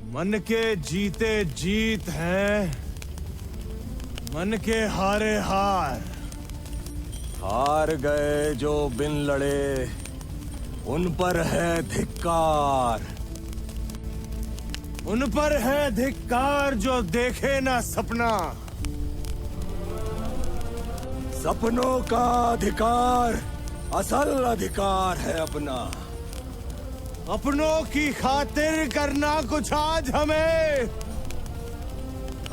मन के जीते जीत है, मन के हारे हार। हार गए जो बिन लड़े, उन पर है धिक्कार। उन पर है धिक्कार जो देखे ना सपना। सपनों का अधिकार असल अधिकार है अपना। अपनों की खातिर करना कुछ आज हमें,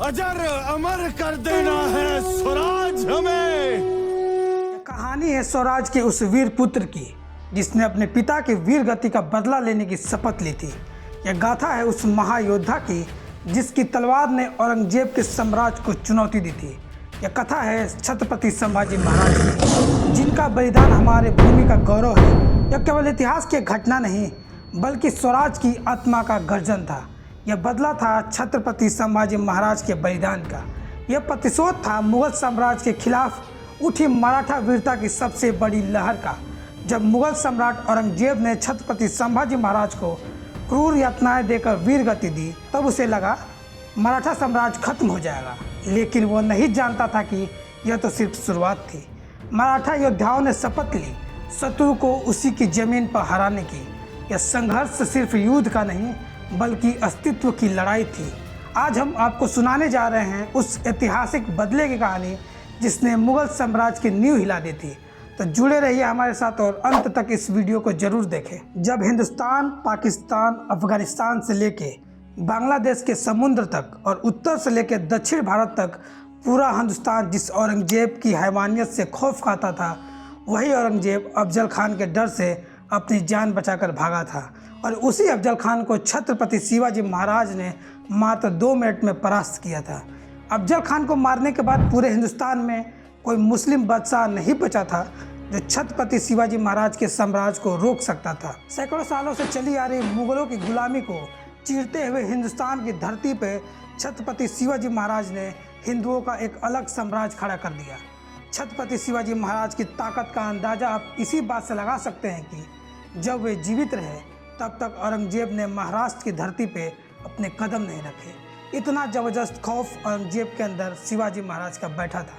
अजर अमर कर देना है स्वराज हमें। कहानी है स्वराज के उस वीर पुत्र की जिसने अपने पिता की वीर गति का बदला लेने की शपथ ली थी। यह गाथा है उस महायोद्धा की जिसकी तलवार ने औरंगजेब के साम्राज्य को चुनौती दी थी। यह कथा है छत्रपति संभाजी महाराज की, जिनका बलिदान हमारे भूमि का गौरव है। यह केवल इतिहास की घटना नहीं बल्कि स्वराज की आत्मा का गर्जन था। यह बदला था छत्रपति संभाजी महाराज के बलिदान का। यह प्रतिशोध था मुगल साम्राज्य के खिलाफ उठी मराठा वीरता की सबसे बड़ी लहर का। जब मुगल सम्राट औरंगजेब ने छत्रपति संभाजी महाराज को क्रूर यातनाएं देकर वीर गति दी, तब उसे लगा मराठा साम्राज्य खत्म हो जाएगा। लेकिन वो नहीं जानता था कि यह तो सिर्फ शुरुआत थी। मराठा योद्धाओं ने शपथ ली शत्रु को उसी की जमीन पर हराने की। यह संघर्ष सिर्फ युद्ध का नहीं बल्कि अस्तित्व की लड़ाई थी। आज हम आपको सुनाने जा रहे हैं उस ऐतिहासिक बदले की कहानी जिसने मुगल साम्राज्य की नींव हिला दी थी। तो जुड़े रहिए हमारे साथ और अंत तक इस वीडियो को जरूर देखें। जब हिंदुस्तान, पाकिस्तान, अफगानिस्तान से लेके बांग्लादेश के समुद्र तक और उत्तर से लेकर दक्षिण भारत तक पूरा हिंदुस्तान जिस औरंगजेब की हैवानियत से खौफ खाता था, वही औरंगजेब अफजल खान के डर से अपनी जान बचाकर भागा था। और उसी अफजल खान को छत्रपति शिवाजी महाराज ने मात्र 2 मिनट में परास्त किया था। अफजल खान को मारने के बाद पूरे हिंदुस्तान में कोई मुस्लिम बादशाह नहीं बचा था जो छत्रपति शिवाजी महाराज के साम्राज्य को रोक सकता था। सैकड़ों सालों से चली आ रही मुगलों की गुलामी को चीरते हुए हिंदुस्तान की धरती पर छत्रपति शिवाजी महाराज ने हिंदुओं का एक अलग साम्राज्य खड़ा कर दिया। छत्रपति शिवाजी महाराज की ताकत का अंदाज़ा आप इसी बात से लगा सकते हैं कि जब वे जीवित रहे तब तक औरंगजेब ने महाराष्ट्र की धरती पे अपने कदम नहीं रखे। इतना ज़बरदस्त खौफ औरंगजेब के अंदर शिवाजी महाराज का बैठा था।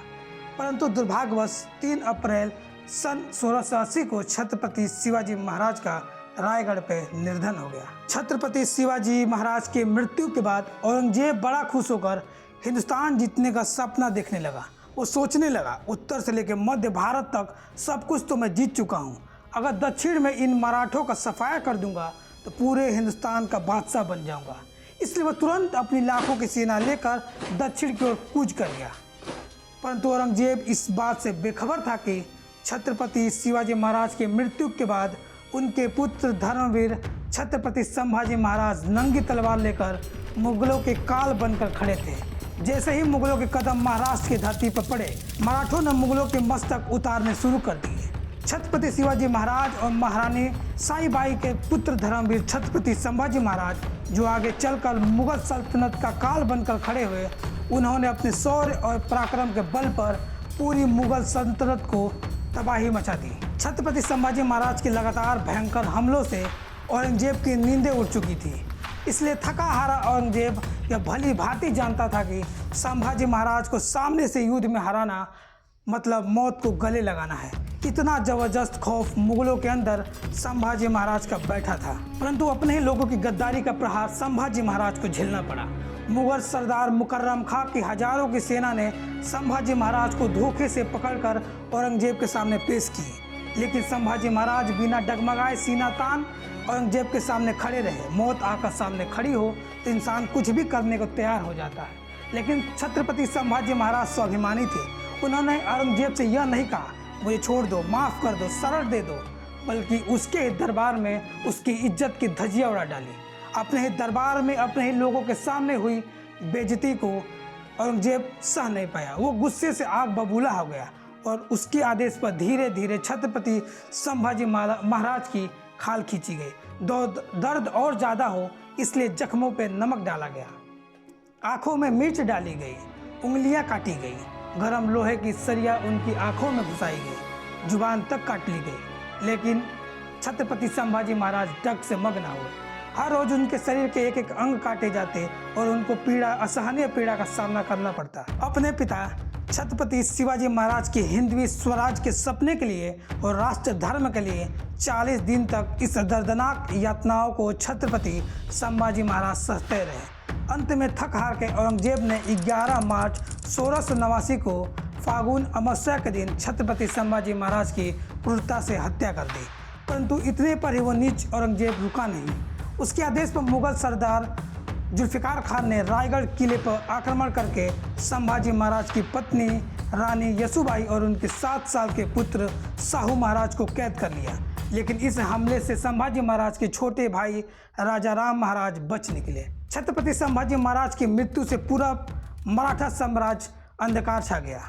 परंतु दुर्भाग्यवश 3 अप्रैल सन 1680 को छत्रपति शिवाजी महाराज का रायगढ़ पे निर्धन हो गया। छत्रपति शिवाजी महाराज की मृत्यु के बाद औरंगजेब बड़ा खुश होकर हिंदुस्तान जीतने का सपना देखने लगा। वो सोचने लगा, उत्तर से लेकर मध्य भारत तक सब कुछ तो मैं जीत चुका हूँ। अगर दक्षिण में इन मराठों का सफाया कर दूंगा तो पूरे हिंदुस्तान का बादशाह बन जाऊंगा। इसलिए वह तुरंत अपनी लाखों की सेना लेकर दक्षिण की ओर कूच कर गया। परंतु औरंगजेब इस बात से बेखबर था कि छत्रपति शिवाजी महाराज की मृत्यु के बाद उनके पुत्र धर्मवीर छत्रपति संभाजी महाराज नंगी तलवार लेकर मुगलों के काल बनकर खड़े थे। जैसे ही मुगलों के कदम महाराष्ट्र की धरती पर पड़े, मराठों ने मुगलों के मस्तक उतारने शुरू कर दिए। छत्रपति शिवाजी महाराज और महारानी साईबाई के पुत्र धर्मवीर छत्रपति संभाजी महाराज, जो आगे चलकर मुगल सल्तनत का काल बनकर खड़े हुए, उन्होंने अपने शौर्य और पराक्रम के बल पर पूरी मुगल सल्तनत को तबाही मचा दी। छत्रपति संभाजी महाराज के लगातार भयंकर हमलों से औरंगजेब की नींदें उड़ चुकी थी। इसलिए थका हारा औरंगजेब यह भली भांति जानता था कि संभाजी महाराज को सामने से युद्ध में हराना मतलब मौत को गले लगाना है। इतना जबरदस्त खौफ मुगलों के अंदर संभाजी महाराज का बैठा था। परंतु अपने ही लोगों की गद्दारी का प्रहार संभाजी महाराज को झेलना पड़ा। मुगल सरदार मुकर्रम खां की हजारों की सेना ने संभाजी महाराज को धोखे से पकड़कर औरंगजेब के सामने पेश किए। लेकिन संभाजी महाराज बिना डगमगाए सीना तान औरंगजेब के सामने खड़े रहे। मौत आकर सामने खड़ी हो तो इंसान कुछ भी करने को तैयार हो जाता है। लेकिन छत्रपति संभाजी महाराज स्वाभिमानी थे। उन्होंने औरंगजेब से यह नहीं कहा मुझे छोड़ दो, माफ़ कर दो, शरण दे दो, बल्कि उसके दरबार में उसकी इज्जत की धज्जियां उड़ा डाली। अपने ही दरबार में अपने ही लोगों के सामने हुई बेइज्जती को औरंगजेब सह नहीं पाया। वो गुस्से से आग बबूला हो गया और उसके आदेश पर धीरे धीरे छत्रपति संभाजी महाराज की खाल खींची गई। दर्द और ज़्यादा हो इसलिए जख्मों पर नमक डाला गया, आँखों में मिर्च डाली गई, उंगलियां काटी गई, गरम लोहे की सरिया उनकी आंखों में घुसाई गई, जुबान तक काट ली गई। लेकिन छत्रपति संभाजी महाराज डग से मग न हुए। हर रोज उनके शरीर के एक एक अंग काटे जाते और उनको पीड़ा, असहनीय पीड़ा का सामना करना पड़ता। अपने पिता छत्रपति शिवाजी महाराज के हिंदवी स्वराज के सपने के लिए और राष्ट्र धर्म के लिए 40 दिन तक इस दर्दनाक यातनाओं को छत्रपति संभाजी महाराज सहते रहे। अंत में थक हार के औरंगजेब ने 11 मार्च 1689 को फागुन अमावस्या के दिन छत्रपति संभाजी महाराज की क्रूरता से हत्या कर दी। परंतु इतने पर ही वो नीच औरंगजेब रुका नहीं। उसके आदेश पर मुगल सरदार जुल्फिकार खान ने रायगढ़ किले पर आक्रमण करके संभाजी महाराज की पत्नी रानी यसुबाई और उनके 7 साल के पुत्र साहू महाराज को कैद कर लिया। लेकिन इस हमले से संभाजी महाराज के छोटे भाई राजा राम महाराज बच निकले। छत्रपति संभाजी महाराज की मृत्यु से पूरा मराठा साम्राज्य अंधकार छा गया।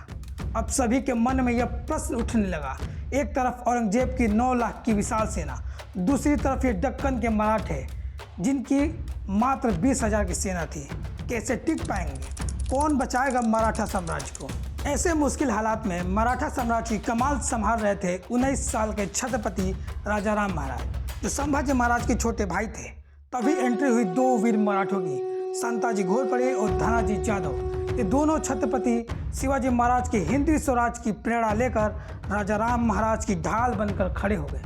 अब सभी के मन में यह प्रश्न उठने लगा, एक तरफ औरंगजेब की 9 लाख की विशाल सेना, दूसरी तरफ ये दक्कन के मराठे जिनकी मात्र 20,000 की सेना थी, कैसे टिक पाएंगे? कौन बचाएगा मराठा साम्राज्य को? ऐसे मुश्किल हालात में मराठा साम्राज्य की कमान संभाल रहे थे 19 साल के छत्रपति राजा राम महाराज, जो संभाजी महाराज के छोटे भाई थे। तभी एंट्री हुई 2 वीर मराठों की, संताजी घोरपड़े और धनाजी जाधव। ये दोनों छत्रपति शिवाजी महाराज के हिंदवी स्वराज की प्रेरणा लेकर राजा राम महाराज की ढाल बनकर खड़े हो गए।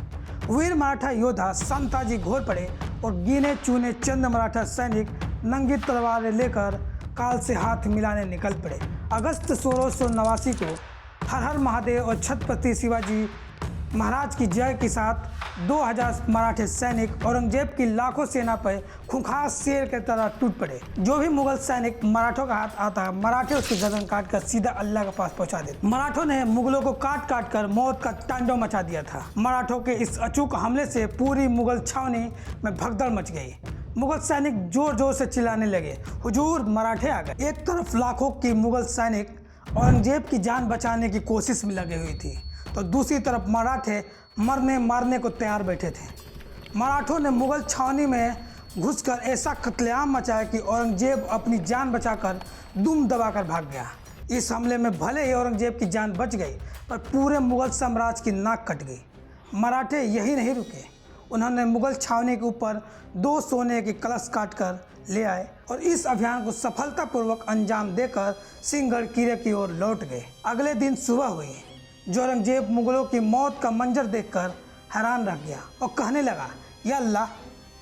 वीर मराठा योद्धा संताजी घोरपड़े और गिने चुने चंद मराठा सैनिक नंगी तलवारें लेकर काल से हाथ मिलाने निकल पड़े। अगस्त 1689 को हर हर महादेव और छत्रपति शिवाजी महाराज की जय के साथ 2000 मराठे सैनिक औरंगजेब की लाखों सेना पर खूंखार शेर के तरह टूट पड़े। जो भी मुगल सैनिक मराठों का हाथ आता, मराठे उसकी गर्दन काटकर सीधा अल्लाह के पास पहुंचा देते। मराठों ने मुगलों को काट काट कर मौत का तांडव मचा दिया था। मराठों के इस अचूक हमले से पूरी मुगल छावनी में भगदड़ मच गई। मुगल सैनिक जोर जोर से चिल्लाने लगे, हुजूर मराठे आ गए। एक तरफ लाखों की मुगल सैनिक औरंगजेब की जान बचाने की कोशिश में लगे हुई थी, तो दूसरी तरफ मराठे मरने मारने को तैयार बैठे थे। मराठों ने मुगल छावनी में घुसकर ऐसा कत्लेआम मचाया कि औरंगजेब अपनी जान बचाकर दुम दबाकर भाग गया। इस हमले में भले ही औरंगजेब की जान बच गई, पर पूरे मुगल साम्राज्य की नाक कट गई। मराठे यही नहीं रुके, उन्होंने मुगल छावनी के ऊपर 2 सोने के कलश काटकर ले आए और इस अभियान को सफलतापूर्वक अंजाम देकर सिंहगढ़ किले की ओर लौट गए। अगले दिन सुबह हुई, जो औरंगजेब मुगलों की मौत का मंजर देखकर हैरान रह गया और कहने लगा, या अल्लाह,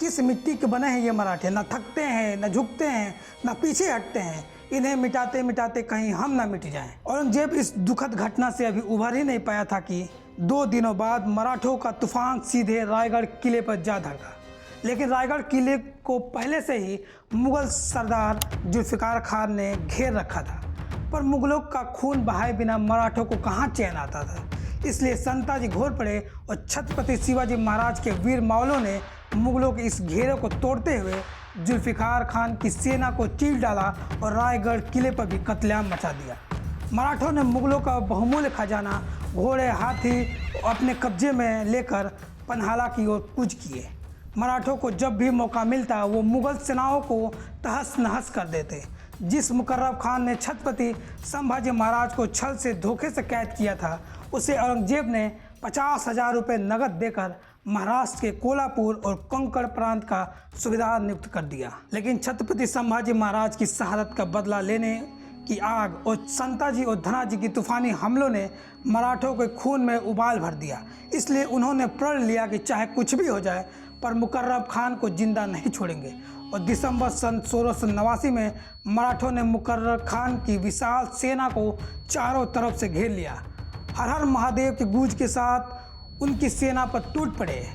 किस मिट्टी के बने हैं ये मराठे? न थकते हैं, न झुकते हैं, न पीछे हटते हैं। इन्हें मिटाते मिटाते कहीं हम ना मिट जाएं। औरंगजेब इस दुखद घटना से अभी उभर ही नहीं पाया था कि 2 दिनों बाद मराठों का तूफान सीधे रायगढ़ किले पर जा धड़का। लेकिन रायगढ़ किले को पहले से ही मुगल सरदार जुल्फिकार खान ने घेर रखा था, पर मुगलों का खून बहाए बिना मराठों को कहाँ चैन आता था। इसलिए संताजी घोरपड़े और छत्रपति शिवाजी महाराज के वीर मावलों ने मुगलों के इस घेरे को तोड़ते हुए जुल्फिकार खान की सेना को चीर डाला और रायगढ़ किले पर भी कत्लेआम मचा दिया। मराठों ने मुगलों का बहुमूल्य खजाना, घोड़े, हाथी अपने कब्जे में लेकर पन्हाला की ओर कूच किए। मराठों को जब भी मौका मिलता वो मुगल सेनाओं को तहस नहस कर देते। जिस मुकर्रब खान ने छत्रपति संभाजी महाराज को छल से धोखे से कैद किया था, उसे औरंगजेब ने 50,000 रुपये नगद देकर महाराष्ट्र के कोल्हापुर और कंकड़ प्रांत का सूबेदार नियुक्त कर दिया। लेकिन छत्रपति संभाजी महाराज की शहादत का बदला लेने की आग और संताजी और धनाजी की तूफानी हमलों ने मराठों के खून में उबाल भर दिया। इसलिए उन्होंने प्रण लिया कि चाहे कुछ भी हो जाए, पर मुकर्रब खान को जिंदा नहीं छोड़ेंगे। और दिसंबर सन 1689 में मराठों ने मुकर्रब खान की विशाल सेना को चारों तरफ से घेर लिया। हर हर महादेव के गूंज के साथ उनकी सेना पर टूट पड़े।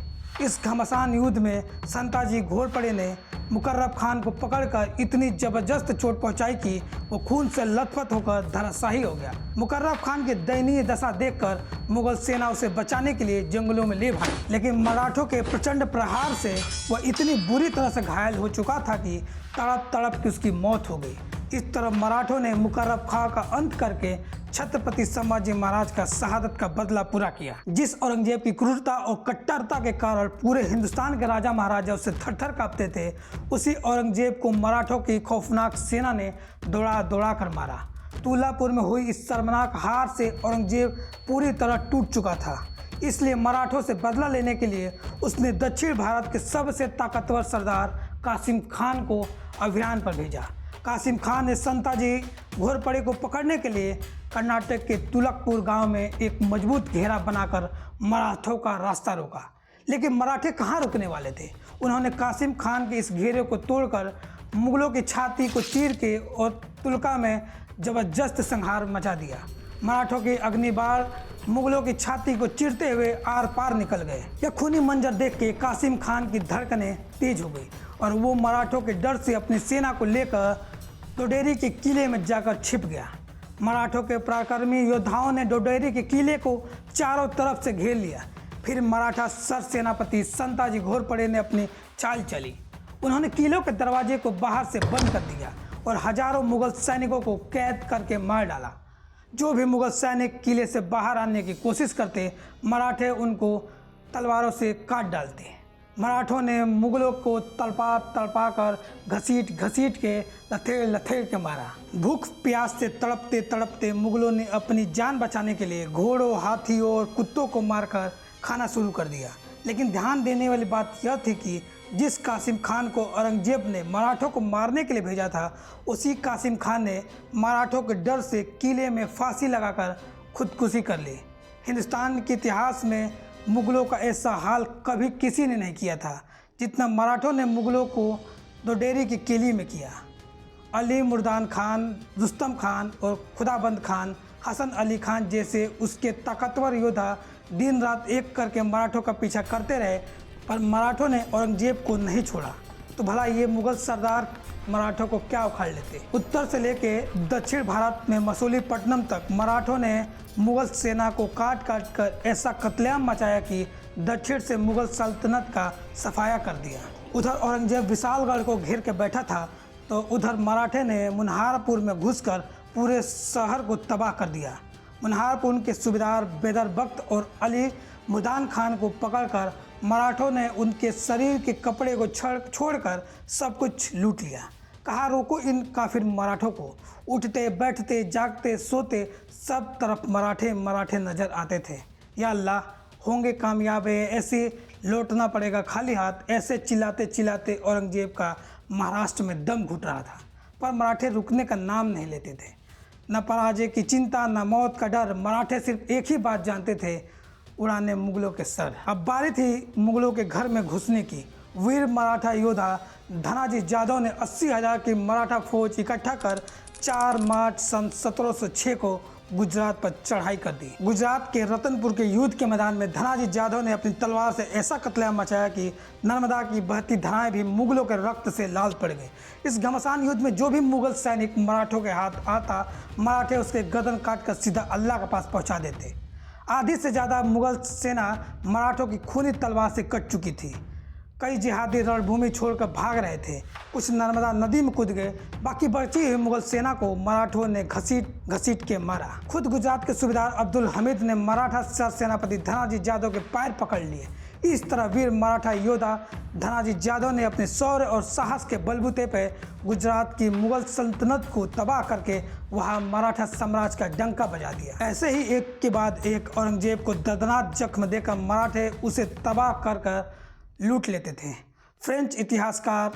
इस घमासान युद्ध में संताजी घोरपड़े ने मुकर्रब खान को पकड़कर इतनी जबरदस्त चोट पहुंचाई कि वो खून से लथपथ होकर धराशायी हो गया। मुकर्रब खान की दयनीय दशा देखकर मुगल सेना उसे बचाने के लिए जंगलों में ले भागी, लेकिन मराठों के प्रचंड प्रहार से वह इतनी बुरी तरह से घायल हो चुका था कि तड़प तड़प की उसकी मौत हो गई। इस तरह मराठों ने मुकर्रब खान का अंत करके छत्रपति संभाजी महाराज का शहादत का बदला पूरा किया। जिस औरंगजेब की क्रूरता और कट्टरता के कारण पूरे हिंदुस्तान के राजा महाराजा उससे थर-थर कांपते थे, उसी औरंगजेब को मराठों की खौफनाक सेना ने दौड़ा दौड़ा कर मारा। तुलापुर में हुई इस शर्मनाक हार से औरंगजेब पूरी तरह टूट चुका था। इसलिए मराठों से बदला लेने के लिए उसने दक्षिण भारत के सबसे ताकतवर सरदार कासिम खान को अभियान पर भेजा। कासिम खान ने संताजी घोरपड़े को पकड़ने के लिए कर्नाटक के तुलकपुर गांव में एक मजबूत घेरा बनाकर मराठों का रास्ता रोका, लेकिन मराठे कहाँ रुकने वाले थे। उन्होंने कासिम खान के इस घेरे को तोड़कर मुगलों की छाती को चीर के और तुलका में जबरदस्त संहार मचा दिया। मराठों के अग्निबाण मुगलों की छाती को चीरते हुए आर पार निकल गए। यह खूनी मंजर देख के कासिम खान की धड़कनें तेज हो गई और वो मराठों के डर से अपनी सेना को लेकर डोडेरी के किले में जाकर छिप गया। मराठों के पराक्रमी योद्धाओं ने डोडेरी के किले को चारों तरफ से घेर लिया। फिर मराठा सर सेनापति संताजी घोरपड़े ने अपनी चाल चली। उन्होंने किलों के दरवाजे को बाहर से बंद कर दिया और हजारों मुगल सैनिकों को कैद करके मार डाला। जो भी मुगल सैनिक किले से बाहर आने की कोशिश करते, मराठे उनको तलवारों से काट डालते। मराठों ने मुगलों को तड़पा कर घसीट के लथेड़ के मारा। भूख प्यास से तड़पते तड़पते मुगलों ने अपनी जान बचाने के लिए घोड़ों, हाथियों और कुत्तों को मारकर खाना शुरू कर दिया। लेकिन ध्यान देने वाली बात यह थी कि जिस कासिम खान को औरंगजेब ने मराठों को मारने के लिए भेजा था, उसी कासिम खान ने मराठों के डर से किले में फांसी लगाकर खुदकुशी कर ली। हिंदुस्तान के इतिहास में मुगलों का ऐसा हाल कभी किसी ने नहीं किया था जितना मराठों ने मुगलों को डोडेरी की किले में किया। अली मुर्दान खान, रुस्तम खान और खुदाबंद खान, हसन अली खान जैसे उसके ताकतवर योद्धा दिन रात एक करके मराठों का पीछा करते रहे, पर मराठों ने औरंगजेब को नहीं छोड़ा। तो भला ये मुगल सरदार मराठों को क्या उखाड़ लेते। उत्तर से लेके दक्षिण भारत में मसूलीपट्टनम तक मराठों ने मुगल सेना को काट कर ऐसा कत्लेआम मचाया कि दक्षिण से मुगल सल्तनत का सफाया कर दिया। उधर औरंगजेब विशालगढ़ को घेर के बैठा था, तो उधर मराठे ने मुनहारपुर में घुसकर पूरे शहर को तबाह कर दिया। मुनहारपुर के सूबेदार बैदर बख्त और अली मुर्दान खान को पकड़कर मराठों ने उनके शरीर के कपड़े को छोड़कर सब कुछ लूट लिया। कहा रोको इन काफिर मराठों को। उठते बैठते जागते सोते सब तरफ मराठे नजर आते थे। या अल्लाह, होंगे कामयाब, ऐसे लौटना पड़ेगा खाली हाथ। ऐसे चिल्लाते चिल्लाते औरंगजेब का महाराष्ट्र में दम घुट रहा था, पर मराठे रुकने का नाम नहीं लेते थे। न पराजय की चिंता, न मौत का डर। मराठे सिर्फ एक ही बात जानते थे, उड़ाने मुगलों के सर। अब बारी थी मुगलों के घर में घुसने की। वीर मराठा योद्धा धनाजी जाधव ने 80,000 की मराठा फौज इकट्ठा कर 4 मार्च सन 1706 को गुजरात पर चढ़ाई कर दी। गुजरात के रतनपुर के युद्ध के मैदान में धनाजी जाधव ने अपनी तलवार से ऐसा कत्लेआम मचाया कि नर्मदा की बहती धाराएं भी मुगलों के रक्त से लाल पड़ गई। इस घमासान युद्ध में जो भी मुगल सैनिक मराठों के हाथ आता, मराठे उसके गर्दन काट कर सीधा अल्लाह के पास पहुंचा देते। आधी से ज़्यादा मुगल सेना मराठों की खूनी तलवार से कट चुकी थी। कई जिहादी रणभूमि छोड़कर भाग रहे थे, कुछ नर्मदा नदी में कूद गए। बाकी बची हुई मुगल सेना को मराठों ने घसीट के मारा। खुद गुजरात के सूबेदार अब्दुल हमीद ने मराठा सर सेनापति धनाजी जाधव के पैर पकड़ लिए। इस तरह वीर मराठा योद्धा धनाजी जाधव ने अपने शौर्य और साहस के बलबूते पर गुजरात की मुगल सल्तनत को तबाह करके वहां मराठा साम्राज्य का डंका बजा दिया। ऐसे ही एक के बाद एक औरंगजेब को दर्दनाक जख्म देकर मराठे उसे तबाह कर लूट लेते थे। फ्रेंच इतिहासकार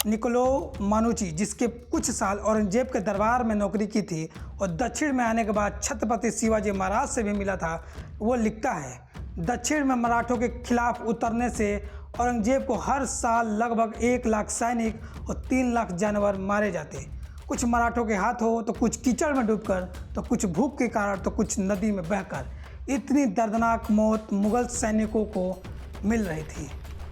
निकोलो मानुची, जिसके कुछ साल औरंगजेब के दरबार में नौकरी की थी और दक्षिण में आने के बाद छत्रपति शिवाजी महाराज से भी मिला था, वो लिखता है, दक्षिण में मराठों के खिलाफ उतरने से औरंगजेब को हर साल लगभग 1 लाख सैनिक और 3 लाख जानवर मारे जाते। कुछ मराठों के हाथ हो तो कुछ कीचड़ में डूबकर, तो कुछ भूख के कारण, तो कुछ नदी में बहकर। इतनी दर्दनाक मौत मुगल सैनिकों को मिल रही थी।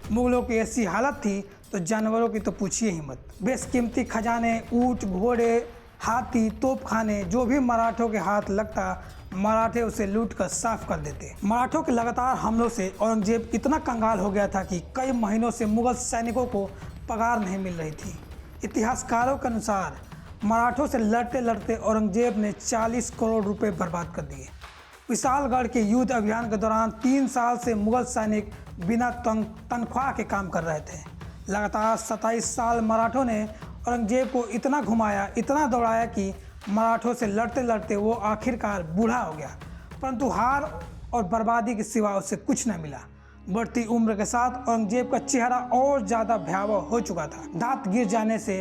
मुगलों की ऐसी हालत थी तो जानवरों की तो पूछिए ही मत। बेशकीमती खजाने, ऊंट, घोड़े, हाथी, तोपखाने, जो भी मराठों के हाथ लगता, मराठे उसे लूट कर साफ कर देते। मराठों के लगातार हमलों से औरंगजेब इतना कंगाल हो गया था कि कई महीनों से मुगल सैनिकों को पगार नहीं मिल रही थी। इतिहासकारों के अनुसार मराठों से लड़ते लड़ते औरंगजेब ने 40 करोड़ रुपए बर्बाद कर दिए। विशालगढ़ के युद्ध अभियान के दौरान 3 साल से मुगल सैनिक बिना तनख्वाह के काम कर रहे थे। लगातार 27 साल मराठों ने औरंगजेब को इतना घुमाया, इतना दौड़ाया कि मराठों से लड़ते लड़ते वो आखिरकार बूढ़ा हो गया। परंतु हार और बर्बादी के सिवा उसे कुछ न मिला। बढ़ती उम्र के साथ औरंगजेब का चेहरा और ज़्यादा भयावह हो चुका था। दांत गिर जाने से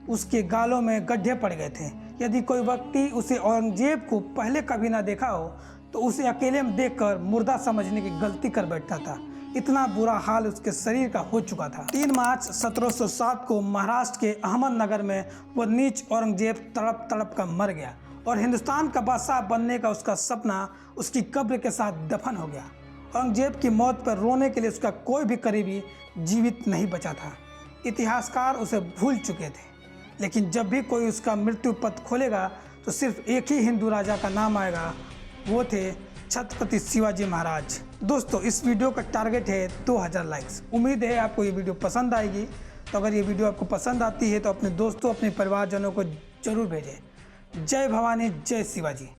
उसके गालों में गड्ढे पड़ गए थे। यदि कोई व्यक्ति उसे औरंगजेब को पहले कभी ना देखा हो तो उसे अकेले में देखकर मुर्दा समझने की गलती कर बैठता था। इतना बुरा हाल उसके शरीर का हो चुका था। 3 मार्च 1707 को महाराष्ट्र के अहमदनगर में वह नीच औरंगजेब तड़प तड़प कर मर गया और हिंदुस्तान का बादशाह बनने का उसका सपना उसकी कब्र के साथ दफन हो गया। औरंगजेब की मौत पर रोने के लिए उसका कोई भी करीबी जीवित नहीं बचा था। इतिहासकार उसे भूल चुके थे, लेकिन जब भी कोई उसका मृत्यु पत्र खोलेगा तो सिर्फ एक ही हिंदू राजा का नाम आएगा, वो थे छत्रपति शिवाजी महाराज। दोस्तों, इस वीडियो का टारगेट है 2000 लाइक्स। उम्मीद है आपको ये वीडियो पसंद आएगी। तो अगर ये वीडियो आपको पसंद आती है तो अपने दोस्तों, अपने परिवारजनों को जरूर भेजें। जय भवानी, जय शिवाजी।